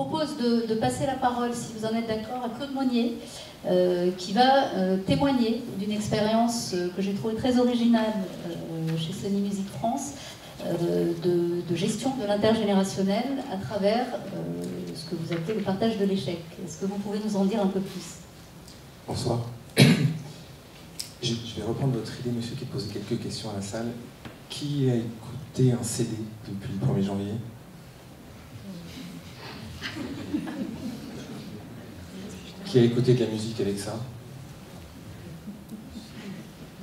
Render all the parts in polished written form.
propose de passer la parole, si vous en êtes d'accord, à Claude Monnier, qui va témoigner d'une expérience que j'ai trouvée très originale chez Sony Music France, de gestion de l'intergénérationnel à travers ce que vous appelez le partage de l'échec. Est-ce que vous pouvez nous en dire un peu plus? Bonsoir. Je vais reprendre votre idée, monsieur, qui posait quelques questions à la salle. Qui a écouté un CD depuis le 1er janvier? Qui a écouté de la musique avec ça?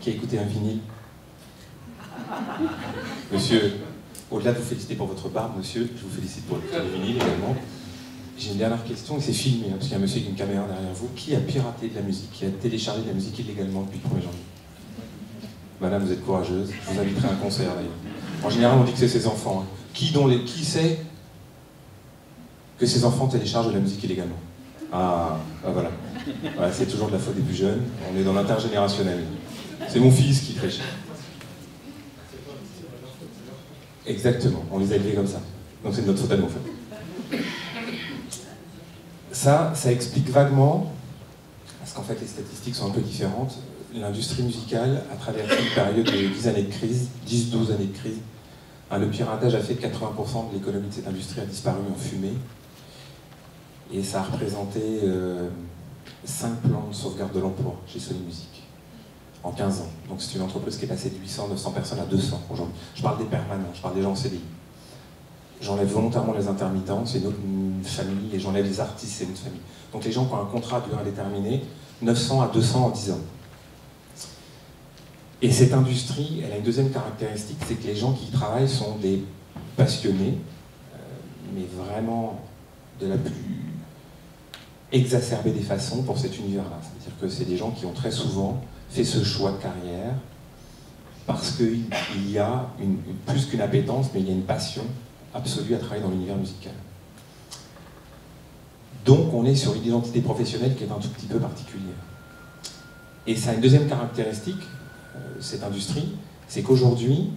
Qui a écouté un vinyle? Monsieur, au-delà de vous féliciter pour votre barbe, monsieur, je vous félicite pour le vinyle également. J'ai une dernière question, et c'est filmé, hein, parce qu'il y a un monsieur avec une caméra derrière vous. Qui a piraté de la musique, qui a téléchargé de la musique illégalement depuis le 1er janvier? Madame, vous êtes courageuse, je vous inviterai à un concert d'ailleurs. En général, on dit que c'est ses enfants. Hein. Qui sait que ses enfants téléchargent de la musique illégalement? Voilà. Voilà, c'est toujours de la faute des plus jeunes, on est dans l'intergénérationnel. C'est mon fils qui triche. Exactement, on les a élevés comme ça. Donc c'est de notre faute à nous en fait. Ça explique vaguement, parce qu'en fait les statistiques sont un peu différentes, l'industrie musicale a traversé une période de 10 années de crise, 10-12 années de crise. Le piratage a fait que 80% de l'économie de cette industrie a disparu en fumée. Et ça a représenté 5 plans de sauvegarde de l'emploi chez Sony Music en 15 ans. Donc c'est une entreprise qui est passée de 800-900 personnes à 200 aujourd'hui. Je parle des permanents, je parle des gens en CDI. J'enlève volontairement les intermittents, c'est notre famille, et j'enlève les artistes, c'est notre famille. Donc les gens qui ont un contrat à durée indéterminée, 900 à 200 en 10 ans. Et cette industrie, elle a une deuxième caractéristique, c'est que les gens qui y travaillent sont des passionnés, mais vraiment de la plus exacerbée des façons pour cet univers-là. C'est-à-dire que c'est des gens qui ont très souvent fait ce choix de carrière parce qu'il y a plus qu'une appétence, mais il y a une passion absolue à travailler dans l'univers musical. Donc on est sur une identité professionnelle qui est un tout petit peu particulière. Et ça a une deuxième caractéristique, cette industrie, c'est qu'aujourd'hui,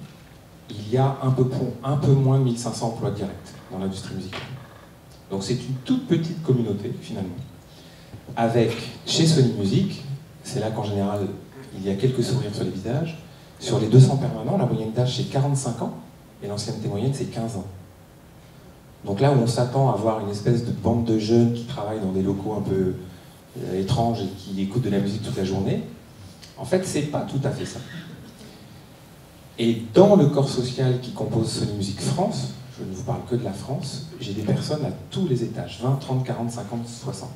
il y a un peu moins de 1500 emplois directs dans l'industrie musicale. Donc c'est une toute petite communauté, finalement. Avec, chez Sony Music, c'est là qu'en général, il y a quelques sourires sur les visages. Sur les 200 permanents, la moyenne d'âge, c'est 45 ans, et l'ancienneté moyenne, c'est 15 ans. Donc là où on s'attend à voir une espèce de bande de jeunes qui travaillent dans des locaux un peu étranges et qui écoutent de la musique toute la journée, en fait, c'est pas tout à fait ça. Et dans le corps social qui compose Sony Music France, je ne vous parle que de la France, j'ai des personnes à tous les étages, 20, 30, 40, 50, 60.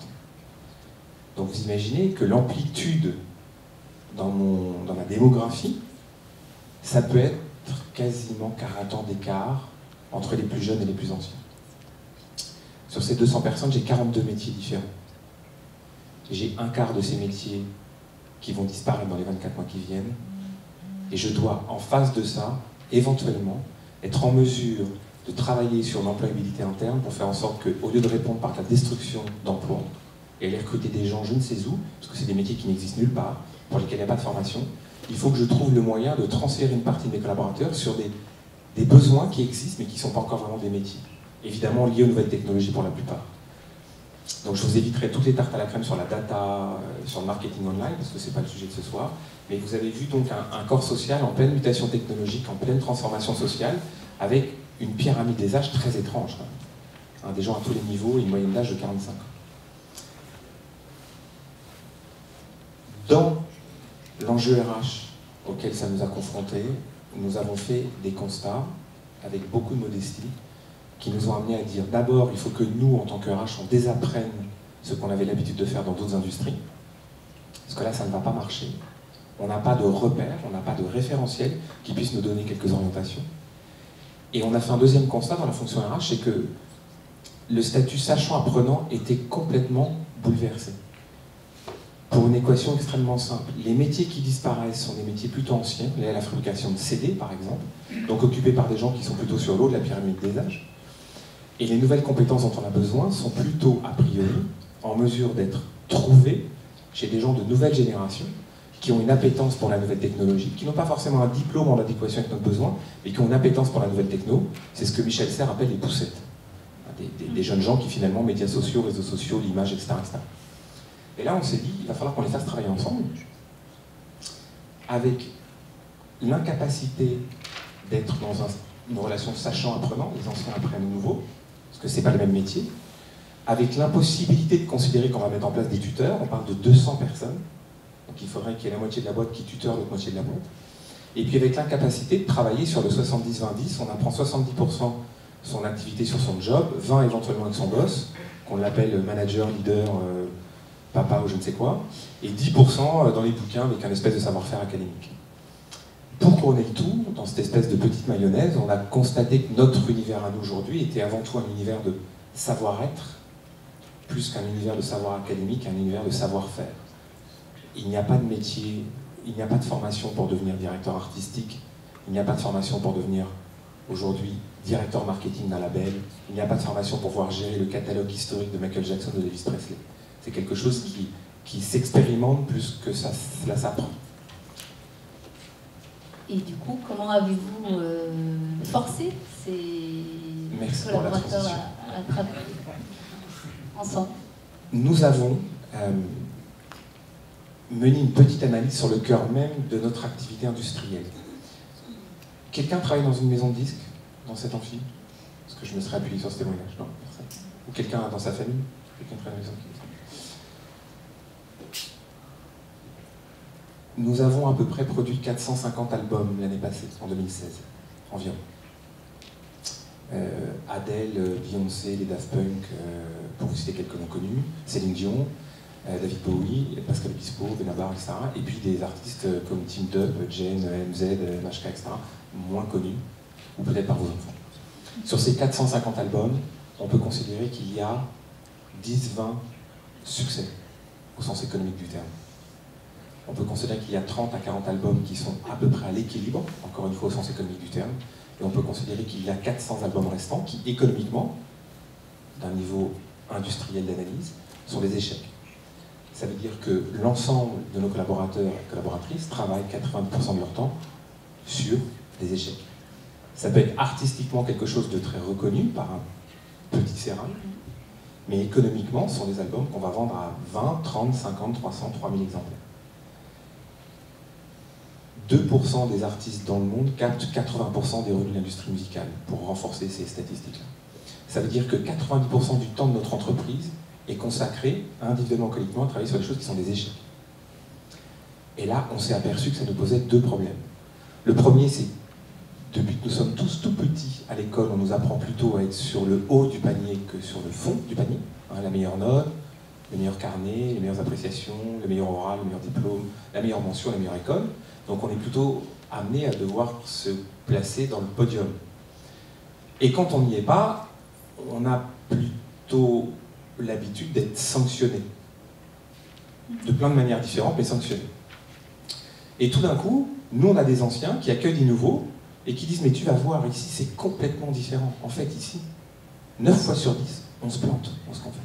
Donc vous imaginez que l'amplitude dans ma démographie, ça peut être quasiment 40 ans d'écart entre les plus jeunes et les plus anciens. Sur ces 200 personnes, j'ai 42 métiers différents. J'ai un quart de ces métiers qui vont disparaître dans les 24 mois qui viennent. Et je dois, en face de ça, éventuellement, être en mesure de travailler sur l'employabilité interne pour faire en sorte qu'au lieu de répondre par la destruction d'emplois et aller recruter des gens je ne sais où, parce que c'est des métiers qui n'existent nulle part, pour lesquels il n'y a pas de formation, il faut que je trouve le moyen de transférer une partie de mes collaborateurs sur des besoins qui existent mais qui ne sont pas encore vraiment des métiers. Évidemment liés aux nouvelles technologies pour la plupart. Donc je vous éviterai toutes les tartes à la crème sur la data, sur le marketing online, parce que ce n'est pas le sujet de ce soir. Mais vous avez vu donc un corps social en pleine mutation technologique, en pleine transformation sociale, avec une pyramide des âges très étrange. Des gens à tous les niveaux et une moyenne d'âge de 45 ans. Dans l'enjeu RH auquel ça nous a confrontés, nous avons fait des constats avec beaucoup de modestie qui nous ont amenés à dire d'abord, il faut que nous, en tant que RH, on désapprenne ce qu'on avait l'habitude de faire dans d'autres industries, parce que là, ça ne va pas marcher. On n'a pas de repères, on n'a pas de référentiel qui puisse nous donner quelques orientations. Et on a fait un deuxième constat dans la fonction RH, c'est que le statut sachant-apprenant était complètement bouleversé. Pour une équation extrêmement simple, les métiers qui disparaissent sont des métiers plutôt anciens, la fabrication de CD par exemple, donc occupés par des gens qui sont plutôt sur le haut de la pyramide des âges. Et les nouvelles compétences dont on a besoin sont plutôt, a priori, en mesure d'être trouvées chez des gens de nouvelle génération qui ont une appétence pour la nouvelle technologie, qui n'ont pas forcément un diplôme en adéquation avec notre besoin, mais qui ont une appétence pour la nouvelle techno. C'est ce que Michel Serres appelle les poussettes. des jeunes gens qui finalement, médias sociaux, réseaux sociaux, l'image, etc., etc. Et là, on s'est dit, il va falloir qu'on les fasse travailler ensemble, avec l'incapacité d'être dans une relation sachant-apprenant, les anciens apprennent aux nouveaux, parce que c'est pas le même métier, avec l'impossibilité de considérer qu'on va mettre en place des tuteurs, on parle de 200 personnes, donc il faudrait qu'il y ait la moitié de la boîte qui tuteur, l'autre moitié de la boîte, et puis avec l'incapacité de travailler sur le 70-20-10, on apprend 70% son activité sur son job, 20 éventuellement avec son boss, qu'on l'appelle manager, leader, papa ou je ne sais quoi, et 10% dans les bouquins avec un espèce de savoir-faire académique. Pour couronner le tout, dans cette espèce de petite mayonnaise, on a constaté que notre univers à nous aujourd'hui était avant tout un univers de savoir-être, plus qu'un univers de savoir académique, un univers de savoir-faire. Il n'y a pas de métier, il n'y a pas de formation pour devenir directeur artistique, il n'y a pas de formation pour devenir aujourd'hui directeur marketing d'un label, il n'y a pas de formation pour pouvoir gérer le catalogue historique de Michael Jackson ou d'Elvis Presley. C'est quelque chose qui s'expérimente plus que ça s'apprend. Et du coup, comment avez-vous forcé ces collaborateurs à travailler ensemble? Nous avons mené une petite analyse sur le cœur même de notre activité industrielle. Quelqu'un travaille dans une maison de disques, dans cet amphi? Parce que je me serais appuyé sur ce témoignage. Non, personne. Ou quelqu'un dans sa famille? Quelqu'un travaille dans une maison de disques? Nous avons à peu près produit 450 albums l'année passée, en 2016, environ. Adele, Beyoncé, les Daft Punk, pour vous citer quelques noms connus, Céline Dion, David Bowie, Pascal Obispo, Benabar, etc. Et puis des artistes comme Team Dup, Jane, MZ, MHK, etc., moins connus, ou peut-être par vos enfants. Sur ces 450 albums, on peut considérer qu'il y a 10-20 succès, au sens économique du terme. On peut considérer qu'il y a 30 à 40 albums qui sont à peu près à l'équilibre, encore une fois au sens économique du terme, et on peut considérer qu'il y a 400 albums restants qui, économiquement, d'un niveau industriel d'analyse, sont des échecs. Ça veut dire que l'ensemble de nos collaborateurs et collaboratrices travaillent 80% de leur temps sur des échecs. Ça peut être artistiquement quelque chose de très reconnu par un petit sérail, mais économiquement, ce sont des albums qu'on va vendre à 20, 30, 50, 300, 3000 exemplaires. 2% des artistes dans le monde captent 80% des revenus de l'industrie musicale, pour renforcer ces statistiques-là. Ça veut dire que 90% du temps de notre entreprise est consacré, individuellement, collectivement, à travailler sur des choses qui sont des échecs. Et là, on s'est aperçu que ça nous posait deux problèmes. Le premier, c'est depuis que nous sommes tous tout petits à l'école, on nous apprend plutôt à être sur le haut du panier que sur le fond du panier. Hein, la meilleure note, le meilleur carnet, les meilleures appréciations, le meilleur oral, le meilleur diplôme, la meilleure mention, la meilleure école. Donc on est plutôt amené à devoir se placer dans le podium. Et quand on n'y est pas, on a plutôt l'habitude d'être sanctionné. De plein de manières différentes, mais sanctionné. Et tout d'un coup, nous on a des anciens qui accueillent des nouveaux et qui disent mais tu vas voir, ici c'est complètement différent. En fait ici, 9 fois sur 10, on se plante dans ce qu'on fait.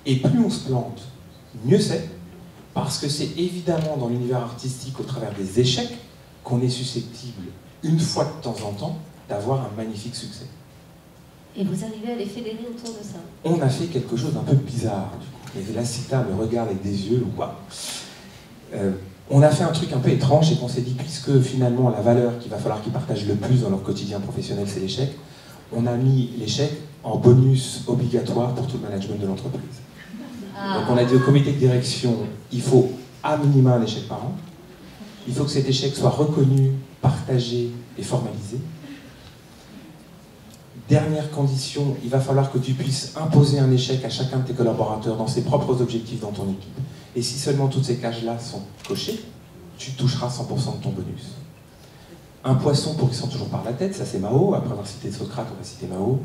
Et plus on se plante, mieux c'est, parce que c'est évidemment dans l'univers artistique, au travers des échecs, qu'on est susceptible, une fois de temps en temps, d'avoir un magnifique succès. Et vous arrivez à les fédérer autour de ça? On a fait quelque chose d'un peu bizarre, du coup. Et là, Sita me regarde avec des yeux, waouh. On a fait un truc un peu étrange, et qu'on s'est dit, puisque finalement la valeur qu'il va falloir qu'ils partagent le plus dans leur quotidien professionnel, c'est l'échec, on a mis l'échec en bonus obligatoire pour tout le management de l'entreprise. Donc on a dit au comité de direction, il faut à minima un échec par an, il faut que cet échec soit reconnu, partagé et formalisé. Dernière condition, il va falloir que tu puisses imposer un échec à chacun de tes collaborateurs dans ses propres objectifs dans ton équipe. Et si seulement toutes ces cases-là sont cochées, tu toucheras 100% de ton bonus. Un poisson pour qui sent toujours par la tête, ça c'est Mao, après avoir cité Socrate, on va citer Mao.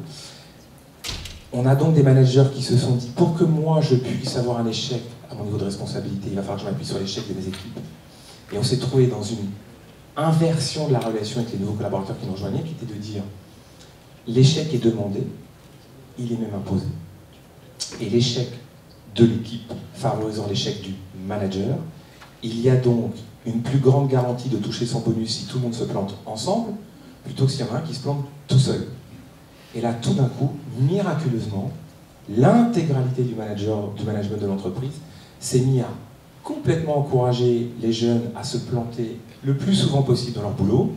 On a donc des managers qui se sont dit, pour que moi je puisse avoir un échec à mon niveau de responsabilité, il va falloir que je m'appuie sur l'échec de mes équipes. Et on s'est trouvé dans une inversion de la relation avec les nouveaux collaborateurs qui nous rejoignaient, qui était de dire, l'échec est demandé, il est même imposé. Et l'échec de l'équipe favorisant l'échec du manager, il y a donc une plus grande garantie de toucher son bonus si tout le monde se plante ensemble, plutôt que s'il y en a un qui se plante tout seul. Et là, tout d'un coup, miraculeusement, l'intégralité du management de l'entreprise s'est mis à complètement encourager les jeunes à se planter le plus souvent possible dans leur boulot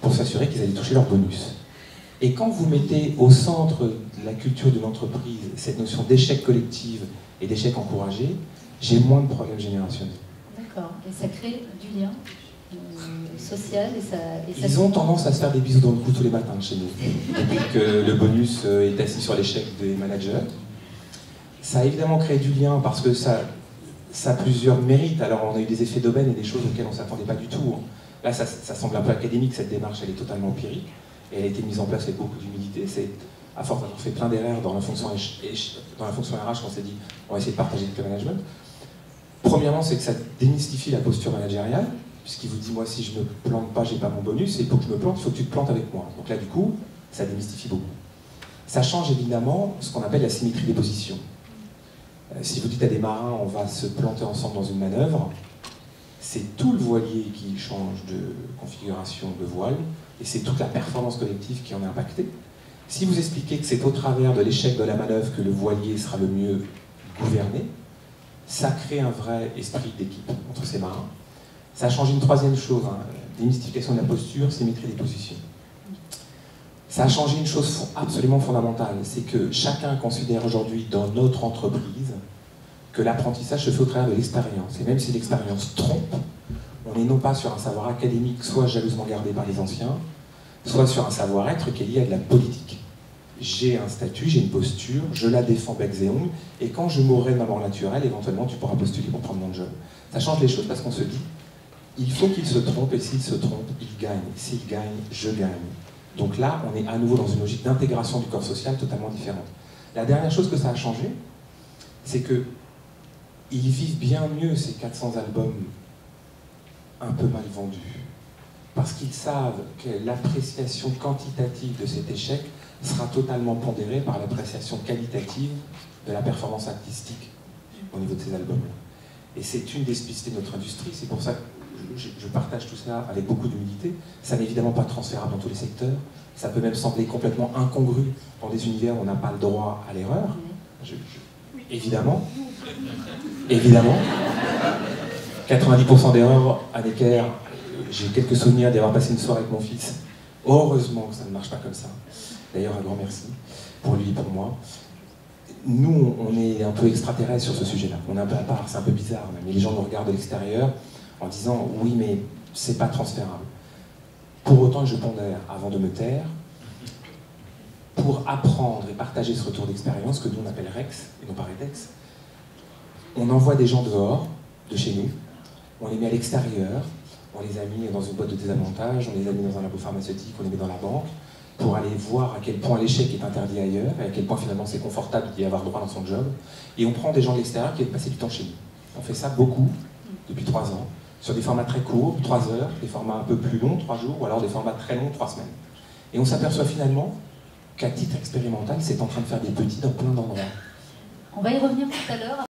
pour s'assurer qu'ils allaient toucher leur bonus. Et quand vous mettez au centre de la culture d'une entreprise cette notion d'échec collectif et d'échec encouragé, j'ai moins de problèmes générationnels. D'accord, et ça crée du lien social et ça... Ils ont tendance à se faire des bisous dans le cou tous les matins chez nous, depuis que le bonus est assis sur l'échec des managers. Ça a évidemment créé du lien parce que ça a plusieurs mérites. Alors on a eu des effets d'aubaine et des choses auxquelles on ne s'attendait pas du tout. Là, ça semble un peu académique, cette démarche, elle est totalement empirique. Et elle a été mise en place avec beaucoup d'humilité. C'est à force d'avoir fait plein d'erreurs dans la fonction RH qu'on s'est dit on va essayer de partager avec le management. Premièrement, c'est que ça démystifie la posture managériale, puisqu'il vous dit moi si je ne me plante pas, j'ai pas mon bonus, et pour que je me plante, il faut que tu te plantes avec moi. Donc là, du coup, ça démystifie beaucoup. Ça change évidemment ce qu'on appelle la symétrie des positions. Si vous dites à des marins on va se planter ensemble dans une manœuvre, c'est tout le voilier qui change de configuration de voile, et c'est toute la performance collective qui en est impactée. Si vous expliquez que c'est au travers de l'échec de la manœuvre que le voilier sera le mieux gouverné, ça crée un vrai esprit d'équipe entre ces marins. Ça change une troisième chose, démystification de la posture, symétrie des positions. Ça a changé une chose absolument fondamentale, c'est que chacun considère aujourd'hui dans notre entreprise que l'apprentissage se fait au travers de l'expérience. Et même si l'expérience trompe, on n'est non pas sur un savoir académique, soit jalousement gardé par les anciens, soit sur un savoir-être qui est lié à de la politique. J'ai un statut, j'ai une posture, je la défends becs et ongles, et quand je mourrai de ma mort naturelle, éventuellement tu pourras postuler pour prendre mon job. Ça change les choses parce qu'on se dit, il faut qu'il se trompe, et s'il se trompe, il gagne. S'il gagne, je gagne. Donc là, on est à nouveau dans une logique d'intégration du corps social totalement différente. La dernière chose que ça a changé, c'est que ils vivent bien mieux ces 400 albums un peu mal vendus, parce qu'ils savent que l'appréciation quantitative de cet échec sera totalement pondérée par l'appréciation qualitative de la performance artistique au niveau de ces albums-là. Et c'est une des spécificités de notre industrie, c'est pour ça que je partage tout ça avec beaucoup d'humilité. Ça n'est évidemment pas transférable dans tous les secteurs, ça peut même sembler complètement incongru dans des univers où on n'a pas le droit à l'erreur. Évidemment, 90% d'erreurs à Necker. J'ai quelques souvenirs d'avoir passé une soirée avec mon fils. Heureusement que ça ne marche pas comme ça. D'ailleurs, un grand merci pour lui et pour moi. Nous, on est un peu extraterrestres sur ce sujet-là. On est un peu à part, c'est un peu bizarre, mais les gens nous regardent de l'extérieur en disant « oui, mais c'est pas transférable ». Pour autant, je pondère avant de me taire, pour apprendre et partager ce retour d'expérience que nous on appelle REX et non pas REDEX. On envoie des gens dehors, de chez nous, on les met à l'extérieur, on les a mis dans une boîte de désavantages, on les a mis dans un labo pharmaceutique, on les met dans la banque, pour aller voir à quel point l'échec est interdit ailleurs, et à quel point finalement c'est confortable d'y avoir droit dans son job. Et on prend des gens de l'extérieur qui viennent passer du temps chez nous. On fait ça beaucoup, depuis 3 ans, sur des formats très courts, 3 heures, des formats un peu plus longs, 3 jours, ou alors des formats très longs, 3 semaines. Et on s'aperçoit finalement qu'à titre expérimental, c'est en train de faire des petits dans plein d'endroits. On va y revenir tout à l'heure.